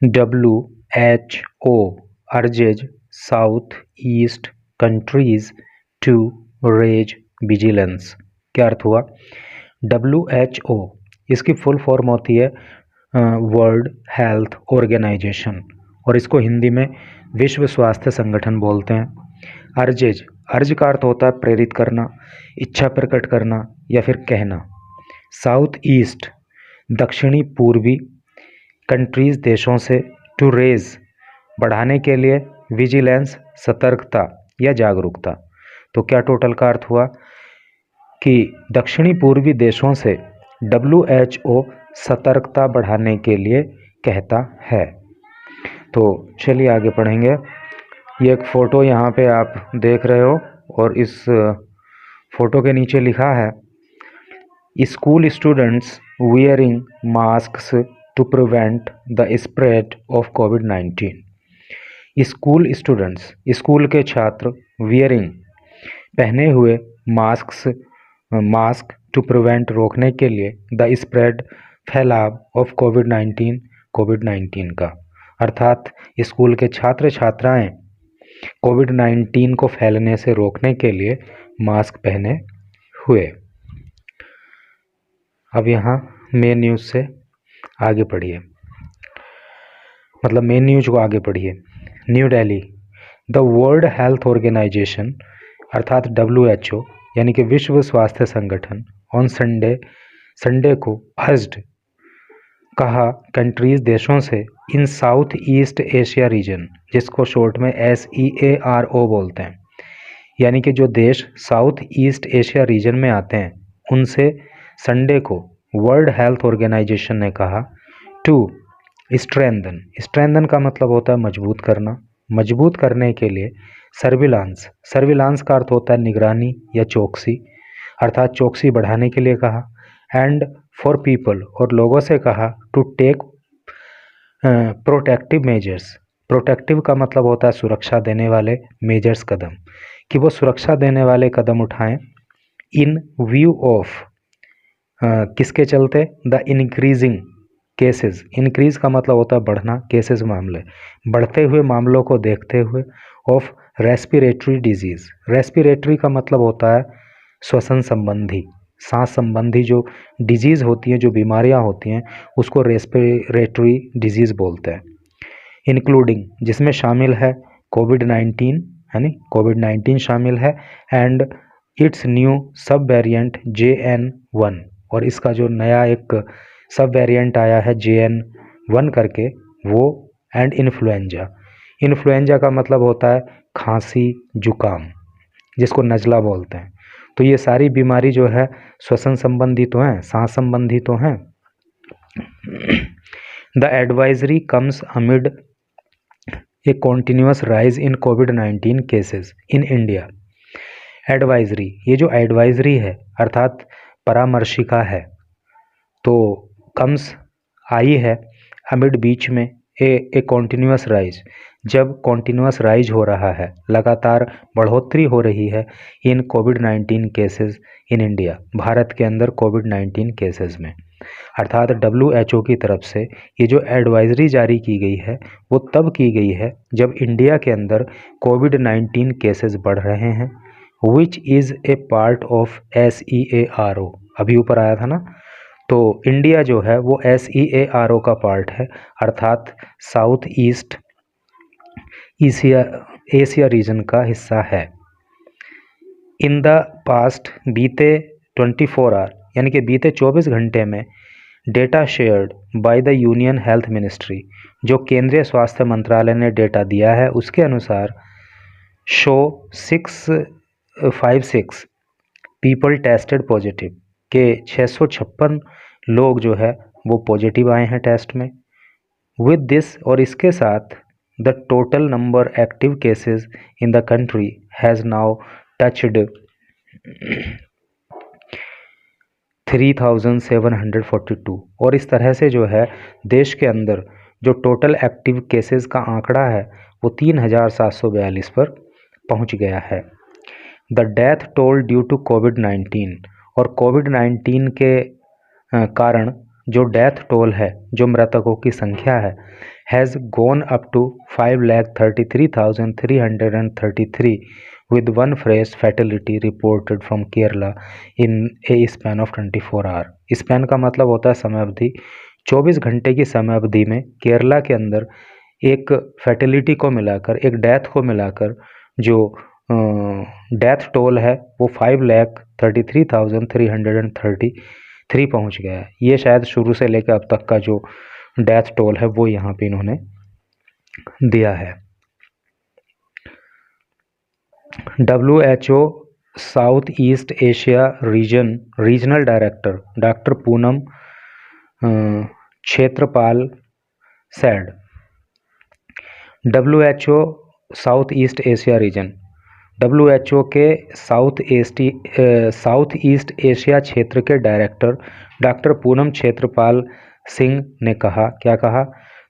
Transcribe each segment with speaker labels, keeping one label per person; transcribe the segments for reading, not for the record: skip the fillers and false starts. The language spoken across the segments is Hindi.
Speaker 1: WHO urges Southeast countries to raise vigilance। क्या अर्थ हुआ? WHO इसकी फुल फॉर्म होती है वर्ल्ड हेल्थ ऑर्गेनाइजेशन, और इसको हिंदी में विश्व स्वास्थ्य संगठन बोलते हैं। अर्जेज, अर्ज का अर्थ होता है प्रेरित करना, इच्छा प्रकट करना या फिर कहना। साउथ ईस्ट दक्षिणी पूर्वी, कंट्रीज देशों से, टू रेज बढ़ाने के लिए, विजिलेंस सतर्कता या जागरूकता। तो क्या टोटल का अर्थ हुआ कि दक्षिणी पूर्वी देशों से WHO सतर्कता बढ़ाने के लिए कहता है। तो चलिए आगे पढ़ेंगे। ये एक फ़ोटो यहाँ पे आप देख रहे हो, और इस फोटो के नीचे लिखा है school students wearing masks to prevent the spread of कोविड-19। स्कूल स्टूडेंट्स, स्कूल के छात्र, वियरिंग पहने हुए, मास्क टू प्रिवेंट रोकने के लिए, द स्प्रेड फैलाव ऑफ कोविड-19 का, अर्थात स्कूल के छात्र छात्राएं कोविड-19 को फैलने से रोकने के लिए मास्क पहने हुए। अब यहाँ मेन न्यूज़ से आगे पढ़िए, मतलब मेन न्यूज़ को आगे पढ़िए। New Delhi, the world health organization अर्थात WHO यानी कि विश्व स्वास्थ्य संगठन ऑन संडे को अर्ज्ड कहा कंट्रीज देशों से in south east Asia region, जिसको शॉर्ट में SEARO बोलते हैं, यानी कि जो देश साउथ ईस्ट एशिया रीजन में आते हैं उनसे संडे को वर्ल्ड हेल्थ ऑर्गेनाइजेशन ने कहा टू स्ट्रेंथन का मतलब होता है मजबूत करना, मजबूत करने के लिए सर्विलांस का अर्थ होता है निगरानी या चौकसी, अर्थात चौकसी बढ़ाने के लिए कहा। एंड फॉर पीपल, और लोगों से कहा to take protective measures. Protective का मतलब होता है सुरक्षा देने वाले, मेजर्स कदम, कि वो सुरक्षा देने वाले कदम उठाएं। इन व्यू ऑफ किसके चलते? द इंक्रीजिंग केसेस, इंक्रीज का मतलब होता है बढ़ना, केसेस मामले, बढ़ते हुए मामलों को देखते हुए, ऑफ रेस्पिरेटरी डिजीज। रेस्पिरेटरी का मतलब होता है श्वसन संबंधी, सांस संबंधी जो डिजीज़ होती हैं, जो बीमारियां होती हैं, उसको रेस्पिरेटरी डिजीज़ बोलते हैं। इंक्लूडिंग, जिसमें शामिल है कोविड-19, यानी कोविड-19 शामिल है, एंड इट्स न्यू सब वेरिएंट JN1, और इसका जो नया एक सब वेरिएंट आया है JN1 करके वो, एंड इन्फ्लुएंजा का मतलब होता है खांसी जुकाम, जिसको नज़ला बोलते हैं। तो ये सारी बीमारी जो है श्वसन संबंधी तो हैं, सांस संबंधी तो हैं। The advisory comes amid a continuous rise in covid cases in India. Advisory, ये जो एडवाइजरी है अर्थात परामर्शिका है, तो कम्स आई है, अमिड बीच में, ए कॉन्टिन्यूस राइज, जब कॉन्टिन्यूस राइज हो रहा है, लगातार बढ़ोतरी हो रही है, इन कोविड-19 केसेस इन इंडिया, भारत के अंदर कोविड-19 केसेस में, अर्थात WHO की तरफ से ये जो एडवाइजरी जारी की गई है वो तब की गई है जब इंडिया के अंदर कोविड-19 केसेस बढ़ रहे हैं, which is a part of SEARO, अभी ऊपर आया था ना, तो इंडिया जो है वो SEARO का पार्ट है, अर्थात साउथ ईस्ट एशिया रीजन का हिस्सा है। इन द पास्ट, बीते 24 आवर यानी कि बीते 24 घंटे में, data shared by the union health ministry, जो केंद्रीय स्वास्थ्य मंत्रालय ने डेटा दिया है उसके अनुसार, शो 656 पीपल टेस्टेड पॉजिटिव, के 656 लोग जो है वो पॉजिटिव आए हैं टेस्ट में। विद दिस, और इसके साथ, the total number active cases in the country has now touched 3742, और इस तरह से जो है देश के अंदर जो टोटल एक्टिव केसेस का आंकड़ा है वो 3742 पर पहुंच गया है। The death toll due to कोविड-19, और कोविड-19 के कारण जो डेथ टोल है, जो मृतकों की संख्या है, has gone up to 5,33,333 with one fresh fatality reported from Kerala in a span of 24 hour. Span का मतलब होता है समय अवधि। 24 घंटे की समय अवधि में केरला के अंदर एक फैटिलिटी को मिलाकर, एक डेथ को मिलाकर जो डेथ टोल है वो 5,33,333 पहुंच गया है। ये शायद शुरू से लेकर अब तक का जो डेथ टोल है वो यहाँ पे इन्होंने दिया है। WHO south east Asia regional director doctor Poonam Kshetrapal said WHO south east Asia region, WHO के साउथ ईस्ट एशिया क्षेत्र के डायरेक्टर डॉक्टर पूनम क्षेत्रपाल सिंह ने कहा, क्या कहा,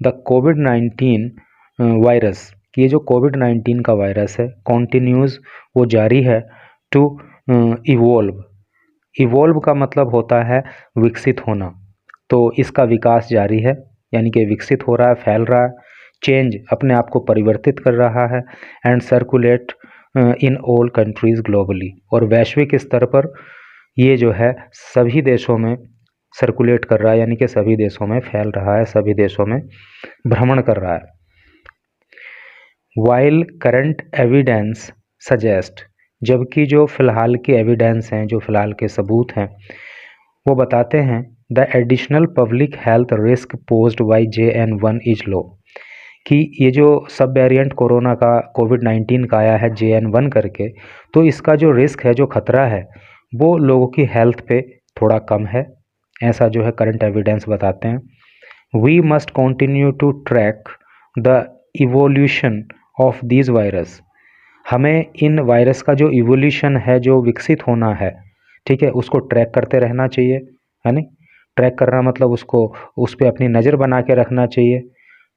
Speaker 1: द कोविड-19 वायरस, कि ये जो कोविड-19 का वायरस है कॉन्टिन्यूज़, वो जारी है, टू इवोल्व का मतलब होता है विकसित होना, तो इसका विकास जारी है, यानी कि विकसित हो रहा है, फैल रहा है, चेंज अपने आप को परिवर्तित कर रहा है, and circulate in all countries globally, और वैश्विक स्तर पर ये जो है सभी देशों में सर्कुलेट कर रहा है, यानी कि सभी देशों में फैल रहा है, सभी देशों में भ्रमण कर रहा है। वाइल करंट एविडेंस सजेस्ट, जबकि जो फिलहाल के एविडेंस हैं, जो फिलहाल के सबूत हैं, वो बताते हैं the additional public health risk posed by JN1 is low, कि ये जो सब वेरिएंट कोरोना का कोविड-19 का आया है JN1 करके, तो इसका जो रिस्क है, जो खतरा है, वो लोगों की हेल्थ पे थोड़ा कम है, ऐसा जो है करंट एविडेंस बताते हैं। We must continue to track the evolution of this virus, हमें इन वायरस का जो इवोल्यूशन है, जो विकसित होना है, ठीक है, उसको ट्रैक करते रहना चाहिए, है नहीं, ट्रैक करना मतलब उसको, उस पर अपनी नज़र बना के रखना चाहिए,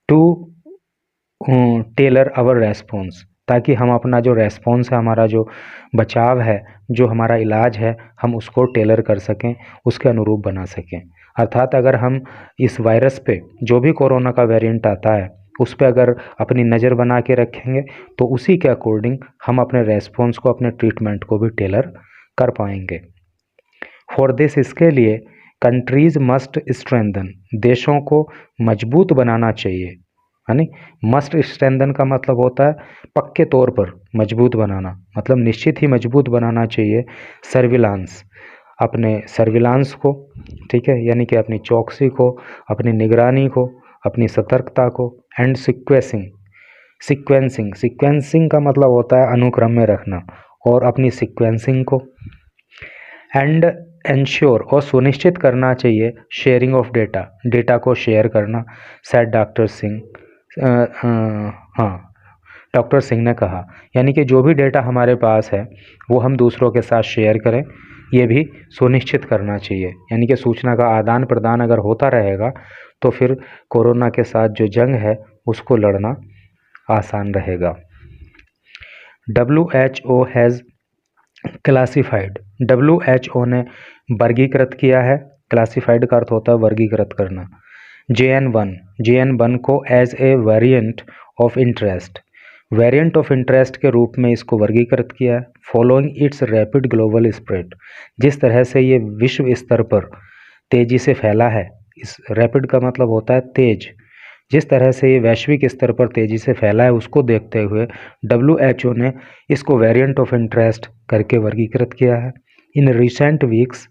Speaker 1: टू टेलर आवर रेस्पॉन्स, ताकि हम अपना जो रेस्पॉन्स है, हमारा जो बचाव है, जो हमारा इलाज है, हम उसको टेलर कर सकें, उसके अनुरूप बना सकें। अर्थात अगर हम इस वायरस पे, जो भी कोरोना का वेरिएंट आता है, उस पर अगर अपनी नज़र बना के रखेंगे तो उसी के अकॉर्डिंग हम अपने रेस्पॉन्स को, अपने ट्रीटमेंट को भी टेलर कर पाएंगे। फॉर दिस, इसके लिए कंट्रीज़ मस्ट स्ट्रेंथन, देशों को मजबूत बनाना चाहिए, है नहीं, मस्ट स्ट्रेंथन का मतलब होता है पक्के तौर पर मजबूत बनाना, मतलब निश्चित ही मजबूत बनाना चाहिए सर्विलांस, अपने सर्विलांस को, ठीक है, यानी कि अपनी चौकसी को, अपनी निगरानी को, अपनी सतर्कता को, एंड सीक्वेंसिंग का मतलब होता है अनुक्रम में रखना, और अपनी सीक्वेंसिंग को, एंड एंश्योर, और सुनिश्चित करना चाहिए शेयरिंग ऑफ डेटा को शेयर करना, सेड डॉक्टर सिंह, हाँ, डॉक्टर सिंह ने कहा, यानी कि जो भी डेटा हमारे पास है वो हम दूसरों के साथ शेयर करें, ये भी सुनिश्चित करना चाहिए, यानी कि सूचना का आदान प्रदान अगर होता रहेगा तो फिर कोरोना के साथ जो जंग है उसको लड़ना आसान रहेगा। WHO हैज़ क्लासिफाइड, WHO ने वर्गीकृत किया है, क्लासिफाइड का अर्थ होता है वर्गीकृत करना, JN1 को as a variant of interest के रूप में इसको वर्गीकृत किया है, following its rapid global spread, जिस तरह से ये विश्व स्तर पर तेज़ी से फैला है, इस रैपिड का मतलब होता है तेज, जिस तरह से ये वैश्विक स्तर पर तेज़ी से फैला है उसको देखते हुए WHO ने इसको वेरिएंट ऑफ इंटरेस्ट करके वर्गीकृत किया है। इन रिसेंट वीक्स,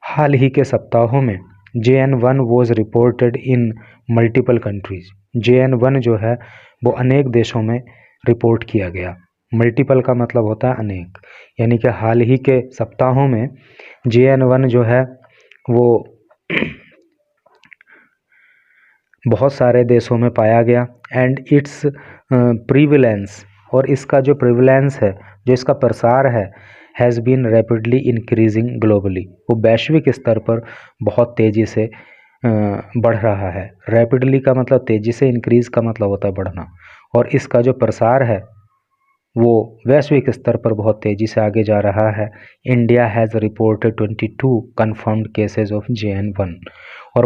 Speaker 1: हाल ही के सप्ताहों में, JN1 was reported in multiple countries, JN1 जो है वो अनेक देशों में रिपोर्ट किया गया, मल्टीपल का मतलब होता है अनेक, यानी कि हाल ही के सप्ताहों में JN1 जो है वो बहुत सारे देशों में पाया गया, एंड इट्स प्रीविलेंस, और इसका जो प्रीविलेंस है, जो इसका प्रसार है, has been rapidly increasing globally, वो वैश्विक स्तर पर बहुत तेज़ी से बढ़ रहा है। रैपिडली का मतलब तेज़ी से, इंक्रीज़ का मतलब होता है बढ़ना, और इसका जो प्रसार है वो वैश्विक स्तर पर बहुत तेज़ी से आगे जा रहा है। India has reported 22 confirmed cases of JN1 और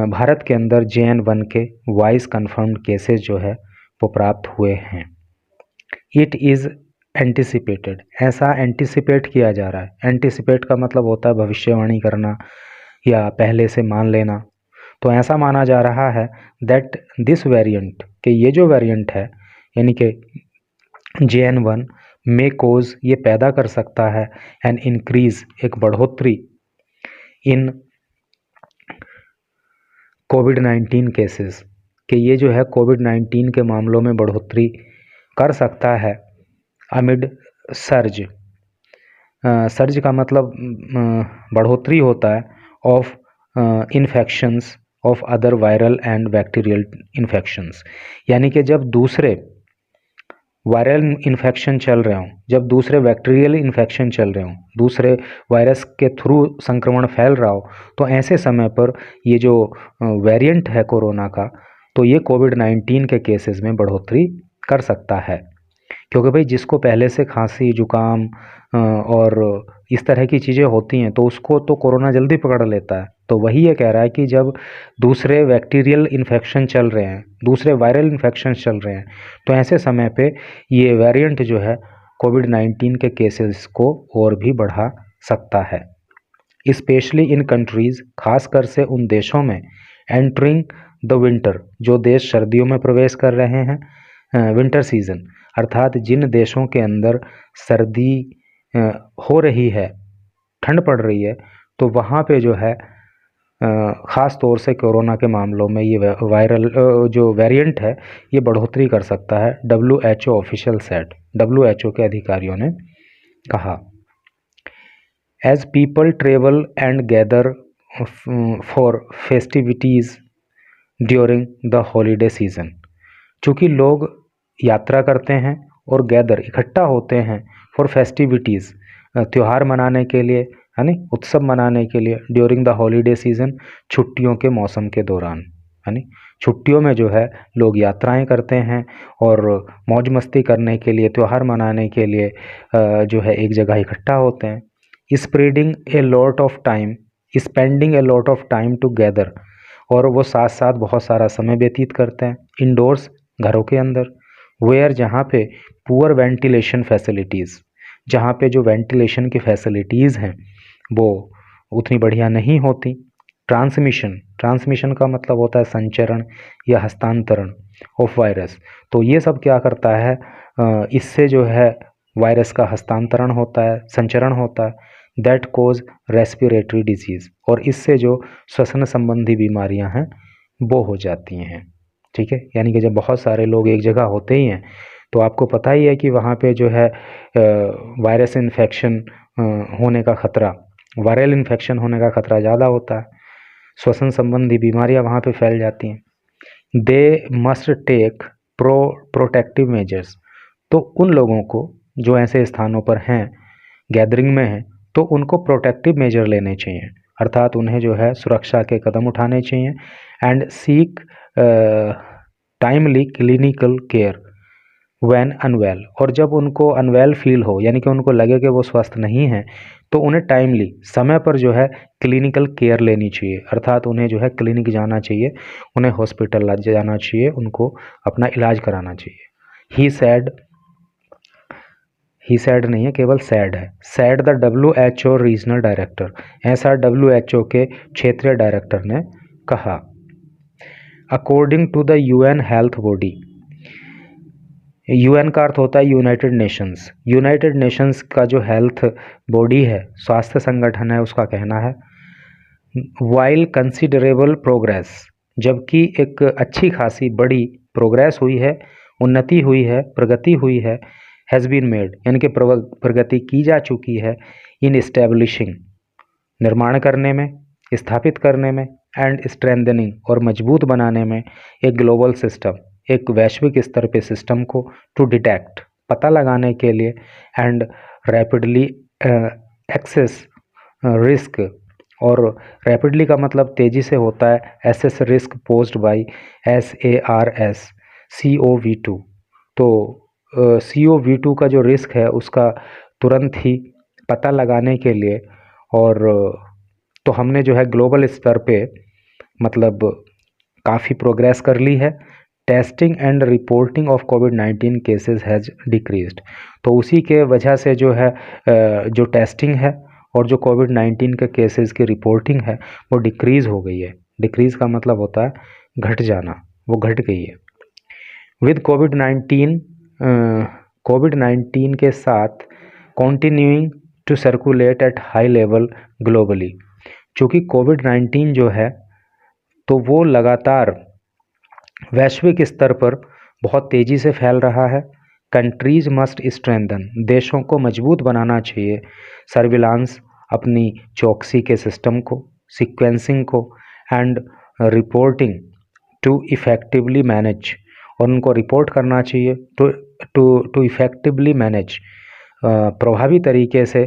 Speaker 1: भारत के अंदर JN1 के 22 कन्फर्म्ड केसेस जो है वो प्राप्त हुए हैं। इट इज़ एंटिसिपेटेड, ऐसा एंटिसिपेट किया जा रहा है। एंटिसिपेट का मतलब होता है भविष्यवाणी करना या पहले से मान लेना। तो ऐसा माना जा रहा है दैट दिस वेरिएंट, कि ये जो वेरिएंट है यानी कि JN1 में कोज, ये पैदा कर सकता है एन इंक्रीज, एक बढ़ोतरी इन कोविड-19 केसेस, कि ये जो है कोविड-19 के मामलों में बढ़ोतरी कर सकता है अमिड सर्ज। सर्ज का मतलब बढ़ोतरी होता है of infections of other viral and bacterial infections, यानी कि जब दूसरे वायरल इन्फेक्शन चल रहे हों, जब दूसरे बैक्टीरियल इन्फेक्शन चल रहे हों, दूसरे वायरस के थ्रू संक्रमण फैल रहा हो, तो ऐसे समय पर ये जो वेरिएंट है कोरोना का, तो ये कोविड-19 के केसेस में बढ़ोतरी कर सकता है। क्योंकि भाई जिसको पहले से खांसी जुकाम और इस तरह की चीज़ें होती हैं तो उसको तो कोरोना जल्दी पकड़ लेता है। तो वही ये कह रहा है कि जब दूसरे बैक्टीरियल इन्फेक्शन चल रहे हैं, दूसरे वायरल इन्फेक्शन चल रहे हैं, तो ऐसे समय पे ये वेरिएंट जो है कोविड-19 के केसेस को और भी बढ़ा सकता है। स्पेशली इन कंट्रीज़, खासकर से उन देशों में एंटरिंग द विंटर, जो देश सर्दियों में प्रवेश कर रहे हैं, विंटर सीजन, अर्थात जिन देशों के अंदर सर्दी हो रही है, ठंड पड़ रही है, तो वहाँ पे जो है ख़ास तौर से कोरोना के मामलों में ये वायरल जो वेरिएंट है ये बढ़ोतरी कर सकता है। WHO ऑफिशियल सेड, WHO के अधिकारियों ने कहा। As people travel and gather for festivities during the holiday season, चूँकि लोग यात्रा करते हैं और गैदर, इकट्ठा होते हैं, फॉर फेस्टिविटीज़, त्यौहार मनाने के लिए, यानी उत्सव मनाने के लिए, ड्यूरिंग द हॉलीडे सीज़न, छुट्टियों के मौसम के दौरान, यानी छुट्टियों में जो है लोग यात्राएं करते हैं और मौज मस्ती करने के लिए, त्यौहार मनाने के लिए जो है एक जगह इकट्ठा होते हैं। Spending a lot of time together, और वो साथ साथ बहुत सारा समय व्यतीत करते हैं। इंडोर्स, घरों के अंदर, वेयर, जहाँ पे पुअर वेंटिलेशन फैसिलिटीज़, जहाँ पे जो वेंटिलेशन की फैसिलिटीज़ हैं वो उतनी बढ़िया नहीं होती। ट्रांसमिशन का मतलब होता है संचरण या हस्तांतरण ऑफ वायरस। तो ये सब क्या करता है, इससे जो है वायरस का हस्तांतरण होता है, संचरण होता है, दैट कोज रेस्पिरेटरी डिजीज़, और इससे जो श्वसन संबंधी बीमारियां हैं वो हो जाती हैं। ठीक है, यानी कि जब बहुत सारे लोग एक जगह होते ही हैं तो आपको पता ही है कि वहाँ पे जो है वायरस इन्फेक्शन होने का खतरा, वायरल इन्फेक्शन होने का खतरा ज़्यादा होता है, श्वसन संबंधी बीमारियां वहाँ पे फैल जाती हैं। They must take protective measures, तो उन लोगों को जो ऐसे स्थानों पर हैं, गैदरिंग में हैं, तो उनको प्रोटेक्टिव मेजर लेने चाहिए, अर्थात उन्हें जो है सुरक्षा के कदम उठाने चाहिए। And seek timely clinical care when unwell, और जब उनको अनवेल फील हो, यानी कि उनको लगे कि वो स्वस्थ नहीं है, तो उन्हें टाइमली, समय पर जो है क्लिनिकल केयर लेनी चाहिए, अर्थात उन्हें जो है क्लिनिक जाना चाहिए, उन्हें हॉस्पिटल जाना चाहिए, उनको अपना इलाज कराना चाहिए। ही सैड नहीं है, केवल सैड है, said the WHO regional director, ऐसा WHO के क्षेत्रीय डायरेक्टर ने कहा। According to the UN health body, UN का अर्थ होता है यूनाइटेड नेशंस, यूनाइटेड नेशंस का जो हेल्थ बॉडी है, स्वास्थ्य संगठन है, उसका कहना है वाइल कंसिडरेबल प्रोग्रेस, जबकि एक अच्छी खासी बड़ी प्रोग्रेस हुई है, उन्नति हुई है, प्रगति हुई है, हैज़ बीन मेड, यानी कि प्रगति की जा चुकी है, इन इस्टेब्लिशिंग, निर्माण करने में, स्थापित करने में, एंड स्ट्रेंथनिंग, और मजबूत बनाने में, एक ग्लोबल सिस्टम, एक वैश्विक स्तर पे सिस्टम को, टू डिटेक्ट, पता लगाने के लिए, एंड रैपिडली एक्सेस रिस्क, और रैपिडली का मतलब तेज़ी से होता है, assess risk posed bye SARS-CoV-2, तो CO-V2 का जो रिस्क है उसका तुरंत ही पता लगाने के लिए और तो हमने जो है ग्लोबल स्तर पे मतलब काफ़ी प्रोग्रेस कर ली है। Testing and reporting of covid cases has decreased. तो उसी के वजह से जो है जो टेस्टिंग है और जो कोविड-19 के केसेस की रिपोर्टिंग है वो डिक्रीज़ हो गई है। डिक्रीज़ का मतलब होता है घट जाना, वो घट गई है। विद कोविड-19 के साथ continuing to circulate at high level globally. चूँकि कोविड-19 जो है तो वो लगातार वैश्विक स्तर पर बहुत तेज़ी से फैल रहा है। कंट्रीज़ मस्ट स्ट्रेंथन, देशों को मजबूत बनाना चाहिए सर्विलांस, अपनी चौकसी के सिस्टम को, सीक्वेंसिंग को and reporting to effectively manage, और उनको रिपोर्ट करना चाहिए टू इफ़ेक्टिवली मैनेज, प्रभावी तरीके से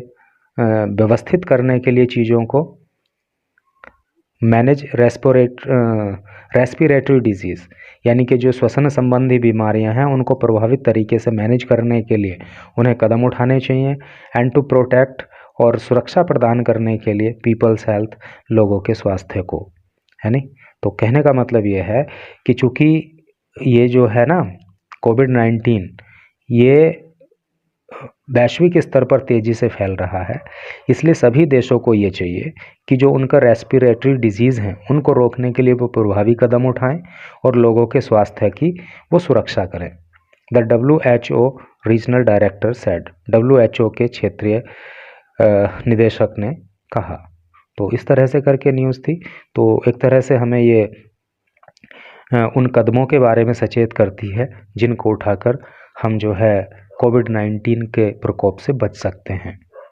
Speaker 1: व्यवस्थित करने के लिए चीज़ों को मैनेज रेस्पिरेटरी डिजीज़, यानी कि जो श्वसन संबंधी बीमारियां हैं उनको प्रभावित तरीके से मैनेज करने के लिए उन्हें कदम उठाने चाहिए। एंड टू प्रोटेक्ट, और सुरक्षा प्रदान करने के लिए पीपल्स हेल्थ, लोगों के स्वास्थ्य को, है नहीं। तो कहने का मतलब ये है कि चूँकि ये जो है ना कोविड-19 ये वैश्विक स्तर पर तेज़ी से फैल रहा है, इसलिए सभी देशों को ये चाहिए कि जो उनका रेस्पिरेटरी डिजीज़ हैं उनको रोकने के लिए वो प्रभावी कदम उठाएं और लोगों के स्वास्थ्य की वो सुरक्षा करें। The WHO regional director said, WHO के क्षेत्रीय निदेशक ने कहा। तो इस तरह से करके न्यूज़ थी। तो एक तरह से हमें ये उन कदमों के बारे में सचेत करती है जिनको उठाकर हम जो है कोविड-19 के प्रकोप से बच सकते हैं।